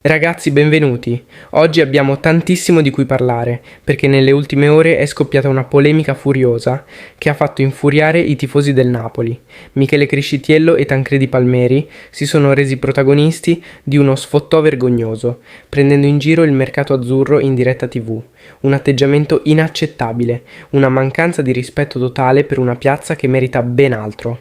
Ragazzi, benvenuti! Oggi abbiamo tantissimo di cui parlare, perché nelle ultime ore è scoppiata una polemica furiosa che ha fatto infuriare i tifosi del Napoli. Michele Criscitiello e Tancredi Palmeri si sono resi protagonisti di uno sfottò vergognoso, prendendo in giro il mercato azzurro in diretta TV. Un atteggiamento inaccettabile, una mancanza di rispetto totale per una piazza che merita ben altro.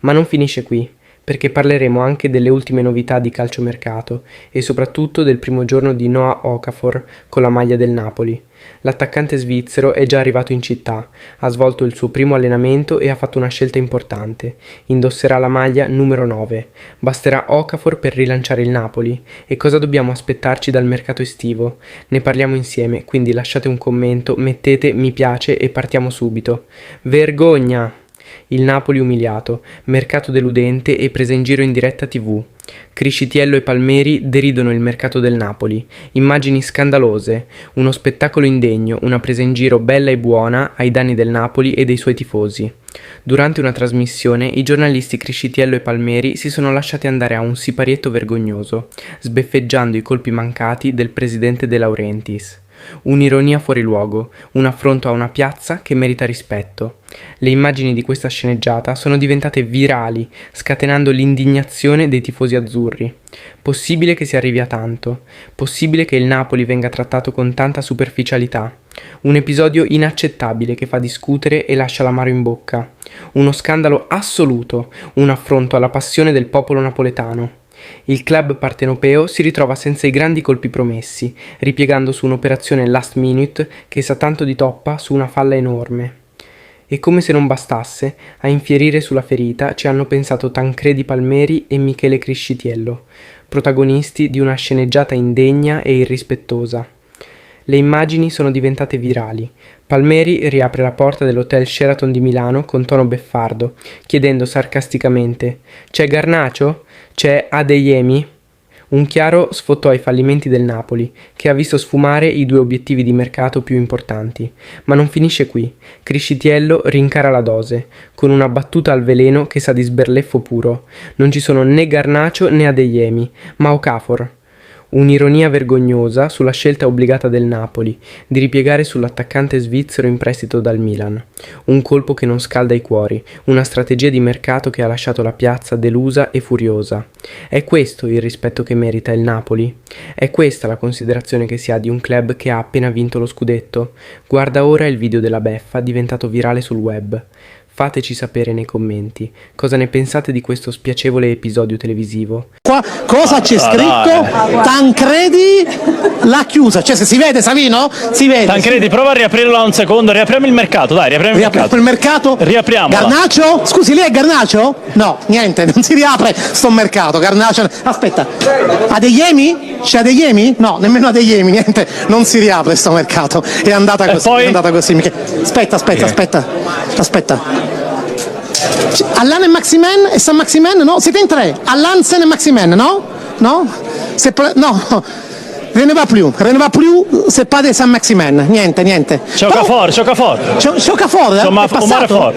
Ma non finisce qui, perché parleremo anche delle ultime novità di calciomercato e soprattutto del primo giorno di Noah Okafor con la maglia del Napoli. L'attaccante svizzero è già arrivato in città, ha svolto il suo primo allenamento e ha fatto una scelta importante. Indosserà la maglia numero 9. Basterà Okafor per rilanciare il Napoli? E cosa dobbiamo aspettarci dal mercato estivo? Ne parliamo insieme, quindi lasciate un commento, mettete mi piace e partiamo subito. Vergogna! Il Napoli umiliato, mercato deludente e presa in giro in diretta TV. Criscitiello e Palmeri deridono il mercato del Napoli. Immagini scandalose, uno spettacolo indegno, una presa in giro bella e buona ai danni del Napoli e dei suoi tifosi. Durante una trasmissione i giornalisti Criscitiello e Palmeri si sono lasciati andare a un siparietto vergognoso, sbeffeggiando i colpi mancati del presidente De Laurentiis. Un'ironia fuori luogo, un affronto a una piazza che merita rispetto. Le immagini di questa sceneggiata sono diventate virali, scatenando l'indignazione dei tifosi azzurri. Possibile che si arrivi a tanto? Possibile che il Napoli venga trattato con tanta superficialità? Un episodio inaccettabile che fa discutere e lascia l'amaro in bocca. Uno scandalo assoluto, un affronto alla passione del popolo napoletano. Il club partenopeo si ritrova senza i grandi colpi promessi, ripiegando su un'operazione last minute che sa tanto di toppa su una falla enorme. E come se non bastasse, a infierire sulla ferita ci hanno pensato Tancredi Palmeri e Michele Criscitiello, protagonisti di una sceneggiata indegna e irrispettosa. Le immagini sono diventate virali. Palmeri riapre la porta dell'hotel Sheraton di Milano con tono beffardo, chiedendo sarcasticamente: «C'è Garnacho? C'è Adeyemi?» Un chiaro sfottò ai fallimenti del Napoli, che ha visto sfumare i due obiettivi di mercato più importanti. Ma non finisce qui. Criscitiello rincara la dose, con una battuta al veleno che sa di sberleffo puro. Non ci sono né Garnacho né Adeyemi, ma Okafor. Un'ironia vergognosa sulla scelta obbligata del Napoli di ripiegare sull'attaccante svizzero in prestito dal Milan. Un colpo che non scalda i cuori, una strategia di mercato che ha lasciato la piazza delusa e furiosa. È questo il rispetto che merita il Napoli? È questa la considerazione che si ha di un club che ha appena vinto lo scudetto? Guarda ora il video della beffa diventato virale sul web. Fateci sapere nei commenti cosa ne pensate di questo spiacevole episodio televisivo. Qua cosa c'è scritto? Tancredi l'ha chiusa, cioè se si vede Savino? Si vede. Tancredi, prova a riaprirla un secondo, riapriamo il mercato, dai, riapriamo il mercato. Riapriamola. Garnacho? Scusi, lei è Garnacho? No, niente, non si riapre sto mercato, Garnacho. Aspetta, Adeyemi? C'è Adeyemi? No, nemmeno Adeyemi, niente, non si riapre sto mercato. È andata così, poi? è andata così. Aspetta. Allan e Maximen e San Maximen, no? Siete in tre. Allansen e Maximen, no? No? No. Rien ne va plus, c'est pas de San Maximen, niente. Okafor.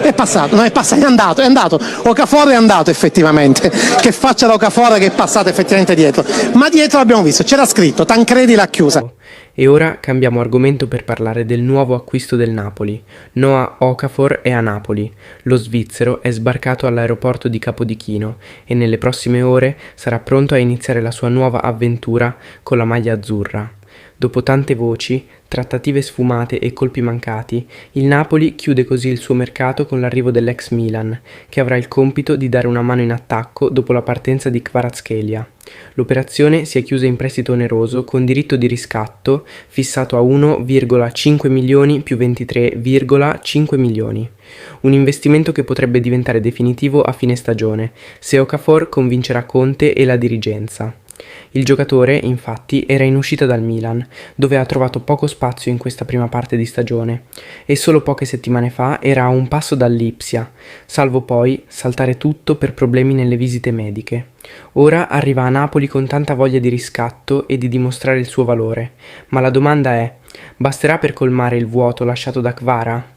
È passato, è andato. Okafor è andato effettivamente. Che faccia da Okafor che è passato effettivamente dietro. Ma dietro l'abbiamo visto, c'era scritto, Tancredi l'ha chiusa. E ora cambiamo argomento per parlare del nuovo acquisto del Napoli. Noah Okafor è a Napoli. Lo svizzero è sbarcato all'aeroporto di Capodichino e nelle prossime ore sarà pronto a iniziare la sua nuova avventura con la maglia azzurra. Dopo tante voci, trattative sfumate e colpi mancati, il Napoli chiude così il suo mercato con l'arrivo dell'ex Milan, che avrà il compito di dare una mano in attacco dopo la partenza di Kvaratskhelia. L'operazione si è chiusa in prestito oneroso con diritto di riscatto fissato a 1,5 milioni più 23,5 milioni. Un investimento che potrebbe diventare definitivo a fine stagione, se Okafor convincerà Conte e la dirigenza. Il giocatore, infatti, era in uscita dal Milan, dove ha trovato poco spazio in questa prima parte di stagione, e solo poche settimane fa era a un passo dall'Ipsia, salvo poi saltare tutto per problemi nelle visite mediche. Ora arriva a Napoli con tanta voglia di riscatto e di dimostrare il suo valore, ma la domanda è: basterà per colmare il vuoto lasciato da Kvara?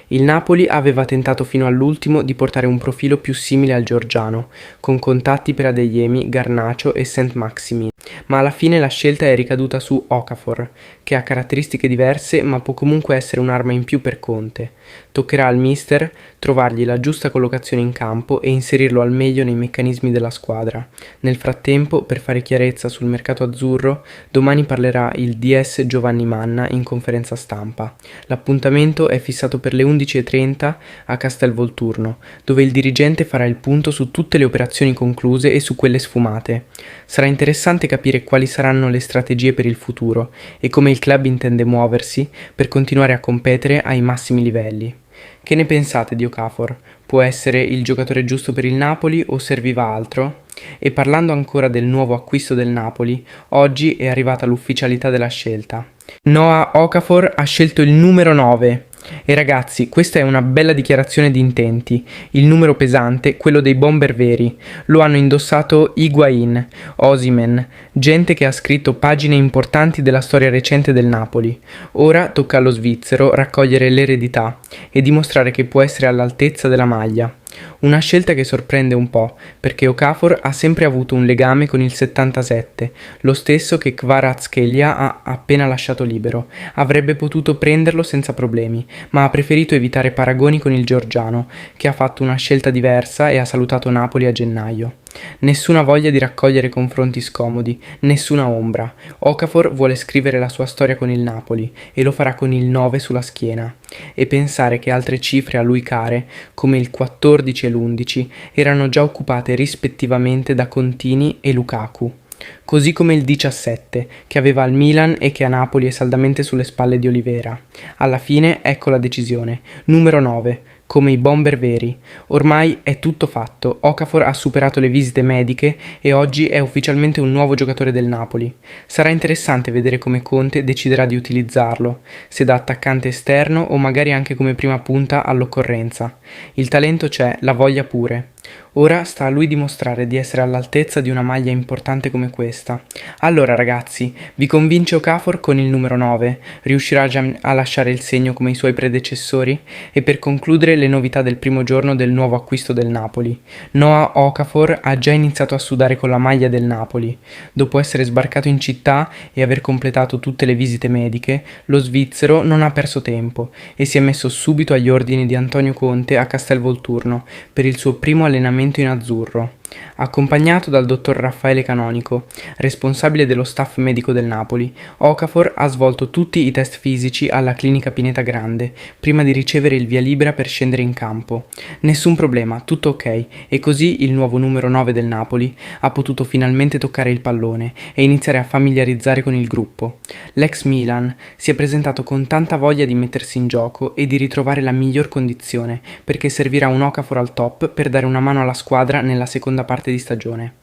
Il Napoli aveva tentato fino all'ultimo di portare un profilo più simile al georgiano, con contatti per Adeyemi, Garnacho e Saint-Maximin, ma alla fine la scelta è ricaduta su Okafor, che ha caratteristiche diverse ma può comunque essere un'arma in più per Conte. Toccherà al mister trovargli la giusta collocazione in campo e inserirlo al meglio nei meccanismi della squadra. Nel frattempo, per fare chiarezza sul mercato azzurro, domani parlerà il DS Giovanni Manna in conferenza stampa. L'appuntamento è fissato per le 11:30 a Castelvolturno, dove il dirigente farà il punto su tutte le operazioni concluse e su quelle sfumate. Sarà interessante capire quali saranno le strategie per il futuro e come il club intende muoversi per continuare a competere ai massimi livelli. Che ne pensate di Okafor? Può essere il giocatore giusto per il Napoli o serviva altro? E parlando ancora del nuovo acquisto del Napoli, oggi è arrivata l'ufficialità della scelta. Noah Okafor ha scelto il numero 9. E ragazzi, questa è una bella dichiarazione di intenti. Il numero pesante, quello dei bomber veri. Lo hanno indossato Higuaín, Osimhen, gente che ha scritto pagine importanti della storia recente del Napoli. Ora tocca allo svizzero raccogliere l'eredità e dimostrare che può essere all'altezza della maglia. Una scelta che sorprende un po', perché Okafor ha sempre avuto un legame con il 77, lo stesso che Kvaratskhelia ha appena lasciato libero. Avrebbe potuto prenderlo senza problemi, ma ha preferito evitare paragoni con il georgiano, che ha fatto una scelta diversa e ha salutato Napoli a gennaio. Nessuna voglia di raccogliere confronti scomodi, nessuna ombra. Okafor vuole scrivere la sua storia con il Napoli e lo farà con il 9 sulla schiena. E pensare che altre cifre a lui care, come il 14 e l'11, erano già occupate rispettivamente da Contini e Lukaku. Così come il 17, che aveva al Milan e che a Napoli è saldamente sulle spalle di Olivera. Alla fine ecco la decisione. Numero 9. Come i bomber veri. Ormai è tutto fatto, Okafor ha superato le visite mediche e oggi è ufficialmente un nuovo giocatore del Napoli. Sarà interessante vedere come Conte deciderà di utilizzarlo, se da attaccante esterno o magari anche come prima punta all'occorrenza. Il talento c'è, la voglia pure. Ora sta a lui dimostrare di essere all'altezza di una maglia importante come questa. Allora ragazzi, vi convince Okafor con il numero 9? Riuscirà già a lasciare il segno come i suoi predecessori? E per concludere le novità del primo giorno del nuovo acquisto del Napoli. Noah Okafor ha già iniziato a sudare con la maglia del Napoli. Dopo essere sbarcato in città e aver completato tutte le visite mediche, lo svizzero non ha perso tempo e si è messo subito agli ordini di Antonio Conte a Castelvolturno per il suo primo allenamento in azzurro. Accompagnato dal dottor Raffaele Canonico, responsabile dello staff medico del Napoli, Okafor ha svolto tutti i test fisici alla clinica Pineta Grande, prima di ricevere il via libera per scendere in campo. Nessun problema, tutto ok, e così il nuovo numero 9 del Napoli ha potuto finalmente toccare il pallone e iniziare a familiarizzare con il gruppo. L'ex Milan si è presentato con tanta voglia di mettersi in gioco e di ritrovare la miglior condizione, perché servirà un Okafor al top per dare una mano alla squadra nella seconda parte di stagione.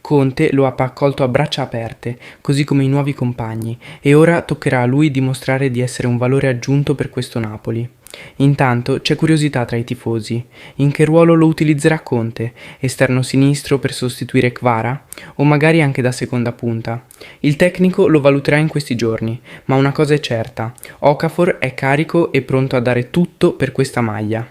Conte lo ha accolto a braccia aperte, così come i nuovi compagni, e ora toccherà a lui dimostrare di essere un valore aggiunto per questo Napoli. Intanto c'è curiosità tra i tifosi. In che ruolo lo utilizzerà Conte? Esterno sinistro per sostituire Kvara? O magari anche da seconda punta? Il tecnico lo valuterà in questi giorni, ma una cosa è certa: Okafor è carico e pronto a dare tutto per questa maglia.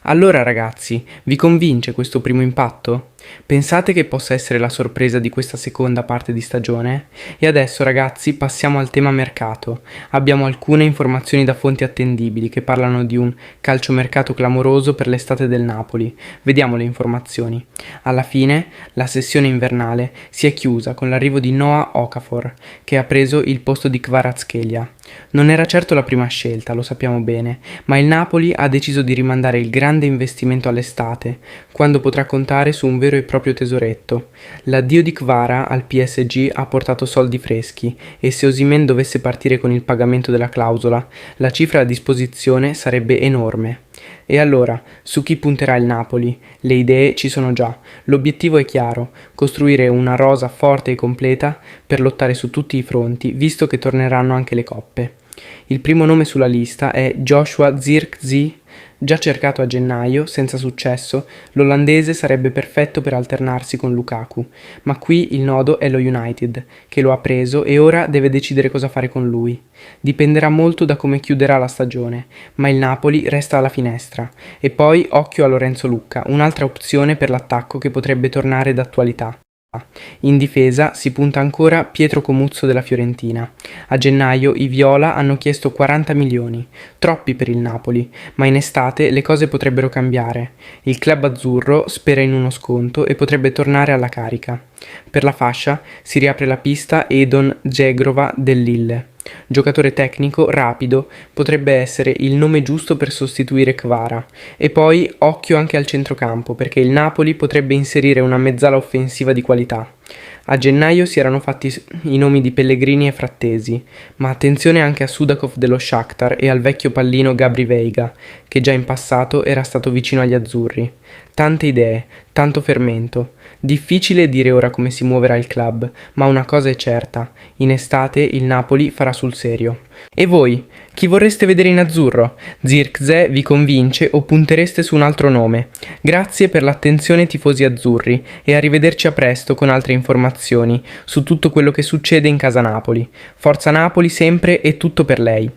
Allora ragazzi, vi convince questo primo impatto? Pensate che possa essere la sorpresa di questa seconda parte di stagione? E adesso ragazzi passiamo al tema mercato. Abbiamo alcune informazioni da fonti attendibili che parlano di un calciomercato clamoroso per l'estate del Napoli. Vediamo le informazioni. Alla fine la sessione invernale si è chiusa con l'arrivo di Noah Okafor, che ha preso il posto di Kvaratskhelia. Non era certo la prima scelta, lo sappiamo bene, ma il Napoli ha deciso di rimandare il grande investimento all'estate, quando potrà contare su un vero e proprio tesoretto. L'addio di Kvara al PSG ha portato soldi freschi e se Osimhen dovesse partire con il pagamento della clausola, la cifra a disposizione sarebbe enorme. E allora, su chi punterà il Napoli? Le idee ci sono già. L'obiettivo è chiaro: costruire una rosa forte e completa per lottare su tutti i fronti, visto che torneranno anche le coppe. Il primo nome sulla lista è Joshua Zirkzee. Già cercato a gennaio, senza successo, l'olandese sarebbe perfetto per alternarsi con Lukaku, ma qui il nodo è lo United, che lo ha preso e ora deve decidere cosa fare con lui. Dipenderà molto da come chiuderà la stagione, ma il Napoli resta alla finestra. E poi occhio a Lorenzo Lucca, un'altra opzione per l'attacco che potrebbe tornare d'attualità. In difesa si punta ancora Pietro Comuzzo della Fiorentina. A gennaio i viola hanno chiesto 40 milioni, troppi per il Napoli, ma in estate le cose potrebbero cambiare. Il club azzurro spera in uno sconto e potrebbe tornare alla carica. Per la fascia si riapre la pista Edon Džegrova del Lille. Giocatore tecnico, rapido, potrebbe essere il nome giusto per sostituire Kvara. E poi occhio anche al centrocampo, perché il Napoli potrebbe inserire una mezzala offensiva di qualità. A gennaio si erano fatti i nomi di Pellegrini e Frattesi, ma attenzione anche a Sudakov dello Shakhtar e al vecchio pallino Gabri Veiga, che già in passato era stato vicino agli azzurri. Tante idee, tanto fermento. Difficile dire ora come si muoverà il club, ma una cosa è certa: in estate il Napoli farà sul serio. E voi? Chi vorreste vedere in azzurro? Zirkzee vi convince o puntereste su un altro nome? Grazie per l'attenzione tifosi azzurri e arrivederci a presto con altre informazioni su tutto quello che succede in casa Napoli. Forza Napoli sempre e tutto per lei.